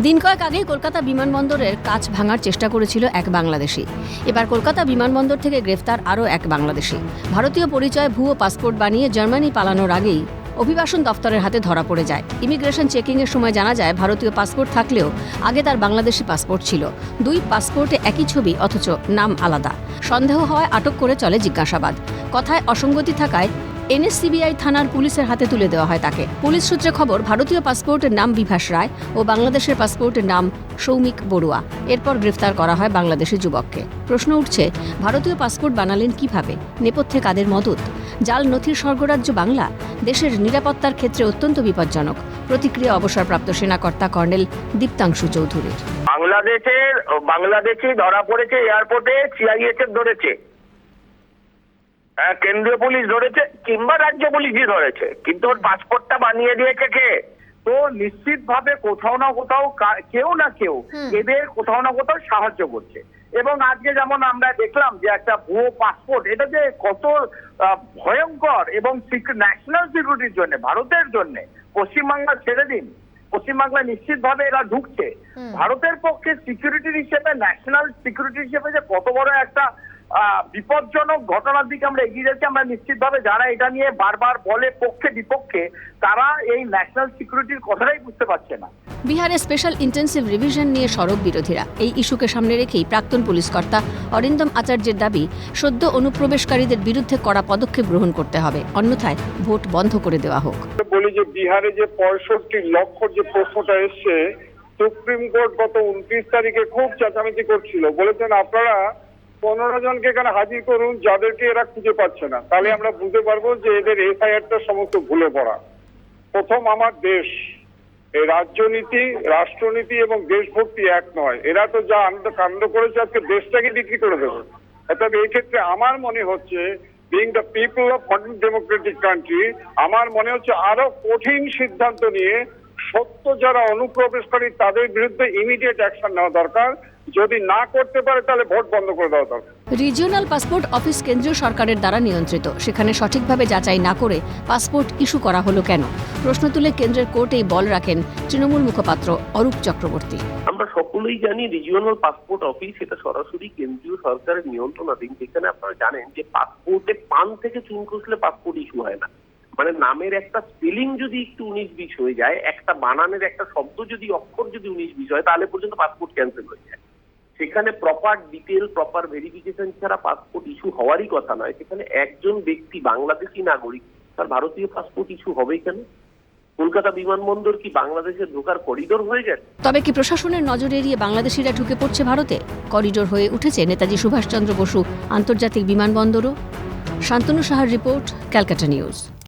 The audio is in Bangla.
দিন কয়েক আগেই কলকাতা বিমানবন্দরের কাচ ভাঙার চেষ্টা করেছিল এক বাংলাদেশি। এবার কলকাতা বিমানবন্দর থেকে গ্রেফতার আরও এক বাংলাদেশি। ভারতীয় পরিচয় ভুয়ো পাসপোর্ট বানিয়ে জার্মানি পালানোর আগেই অভিবাসন দফতরের হাতে ধরা পড়ে যায়। ইমিগ্রেশন চেকিংয়ের সময় জানা যায় ভারতীয় পাসপোর্ট থাকলেও আগে তার বাংলাদেশি পাসপোর্ট ছিল। দুই পাসপোর্টে একই ছবি অথচ নাম আলাদা। সন্দেহ হওয়ায় আটক করে চলে জিজ্ঞাসাবাদ। কথায় অসঙ্গতি থাকায় এনএসসিবিআই থানার পুলিশের হাতে তুলে দেওয়া হয় তাকে। পুলিশ সূত্রে খবর, ভারতীয় পাসপোর্টের নাম বিভাস রায় ও বাংলাদেশের পাসপোর্টের নাম সৌমিক বড়ুয়া। এরপর গ্রেফতার করা হয় বাংলাদেশি যুবককে। প্রশ্ন উঠছে, ভারতীয় পাসপোর্ট বানালেন কিভাবে? নেপথ্যে কাদের মদত? জাল নথির স্বর্গরাজ্য বাংলা দেশের নিরাপত্তার ক্ষেত্রে অত্যন্ত বিপজ্জনক। প্রতিক্রিয়া অবসরপ্রাপ্ত সেনাকর্তা কর্নেল দীপ্তাংশু চৌধুরীর। বাংলাদেশি ধরা পড়েছে এয়ারপোর্টে, সিআইএসএফ ধরেছে, কেন্দ্রীয় পুলিশ ধরেছে, কিংবা রাজ্য পুলিশই ধরেছে, কিন্তু ওর পাসপোর্টটা বানিয়ে দিয়েছে কে? তো নিশ্চিতভাবে কোথাও না কোথাও কেউ না কেউ এদের কোথাও না কোথাও সাহায্য করছে। এবং আজকে যেমন আমরা দেখলাম যে একটা ভুয়ো পাসপোর্ট, এটা যে কত ভয়ঙ্কর এবং ন্যাশনাল সিকিউরিটির জন্য, ভারতের জন্য, পশ্চিমবাংলা ছেড়ে দিন, পশ্চিমবাংলা নিশ্চিতভাবে এরা ঢুকছে। ভারতের পক্ষে সিকিউরিটি হিসেবে, ন্যাশনাল সিকিউরিটি হিসেবে যে কত বড় একটা বিপজ্জনক ঘটনার দিকে আমরা এগিয়ে যাচ্ছি। আমরা নিশ্চিতভাবে যারা এটা নিয়ে বারবার বলে পক্ষে বিপক্ষে, তারা এই ন্যাশনাল সিকিউরিটির কথাটাই বুঝতে পারছে না। বিহারে স্পেশাল ইন্টেন্সিভ রিভিশন নিয়ে সরব বিরোধীরা। এই ইস্যুকে সামনে রেখেই প্রাক্তন পুলিশ কর্তা অরিন্দম আচার্যের দাবি, সদ্য অনুপ্রবেশকারীদের বিরুদ্ধে কড়া পদক্ষেপ গ্রহণ করতে হবে, অন্যথায় ভোট বন্ধ করে দেওয়া হোক। বলি যে বিহারে যে 65 লক্ষ যে প্রশ্নটা এসছে, সুপ্রিম কোর্ট গত 29 তারিখে খুব চেঁচামেচি করছিল, বলেছেন আপনারা 15 জনকে এখানে হাজির করুন যাদেরকে এরা খুঁজে পাচ্ছে না, তাহলে আমরা বুঝতে পারবো যে এদের এফআইআরটা সমস্ত ভুলে পড়া। প্রথম, আমার দেশ, এই রাজ্যনীতি, রাষ্ট্রনীতি এবং দেশভক্তি এক নয়। এরা তো যা কাণ্ড করেছে, আজকে দেশটাকে বিক্রি করে দেবে। তবে এই ক্ষেত্রে আমার মনে হচ্ছে, being the people of modern Democratic country, আমার মনে হচ্ছে আরো কঠিন সিদ্ধান্ত নিয়ে সত্য যারা অনুপ্রবেশকারী তাদের বিরুদ্ধে ইমিডিয়েট অ্যাকশন নেওয়া দরকার। যদি না করতে পারে তাহলে ভোট বন্ধ করে দেওয়া দরকার। রিজিওনাল পাসপোর্ট অফিস কেন্দ্রীয় সরকারের দ্বারা নিয়ন্ত্রিত, সেখানে সঠিকভাবে যাচাই না করে পাসপোর্ট ইস্যু করা হলো কেন? প্রশ্ন তুলে কেন্দ্রের কোর্টেই বল রাখেন তৃণমূল মুখপাত্র অরূপ চক্রবর্তী। আমরা সকলেই জানি রিজিওনাল পাসপোর্ট অফিস এটা সরাসরি কেন্দ্রীয় সরকারের নিয়ন্ত্রণাধীন। যেখানে আপনারা জানেন যে পাসপোর্টে পান থেকে চুন খসলে পাসপোর্ট ইস্যু হয় না। মানে নামের একটা স্পেলিং যদি একটু 19-20 হয়ে যায়, একটা বানানের একটা শব্দ যদি অক্ষর যদি 19-20 হয়, তাহলে পর্যন্ত পাসপোর্ট ক্যান্সেল হয়ে যায়। সেখানে প্রপার ডিটেল, প্রপার ভেরিফিকেশন ছাড়া পাসপোর্ট ইস্যু হওয়ারই কথা নয়। সেখানে একজন ব্যক্তি বাংলাদেশি নাগরিক, তার ভারতীয় পাসপোর্ট ইস্যু হবেই কেন? কলকাতা বিমানবন্দর কি বাংলাদেশের ঢোকার করিডোর হয়ে গেছে? তবে কি প্রশাসনের নজর এড়িয়ে বাংলাদেশিরা ঢুকে পড়ছে ভারতে? করিডোর হয়ে উঠেছে নেতাজি সুভাষচন্দ্র বসু আন্তর্জাতিক বিমানবন্দরও। শান্তনু সাহার রিপোর্ট, ক্যালকাটা নিউজ।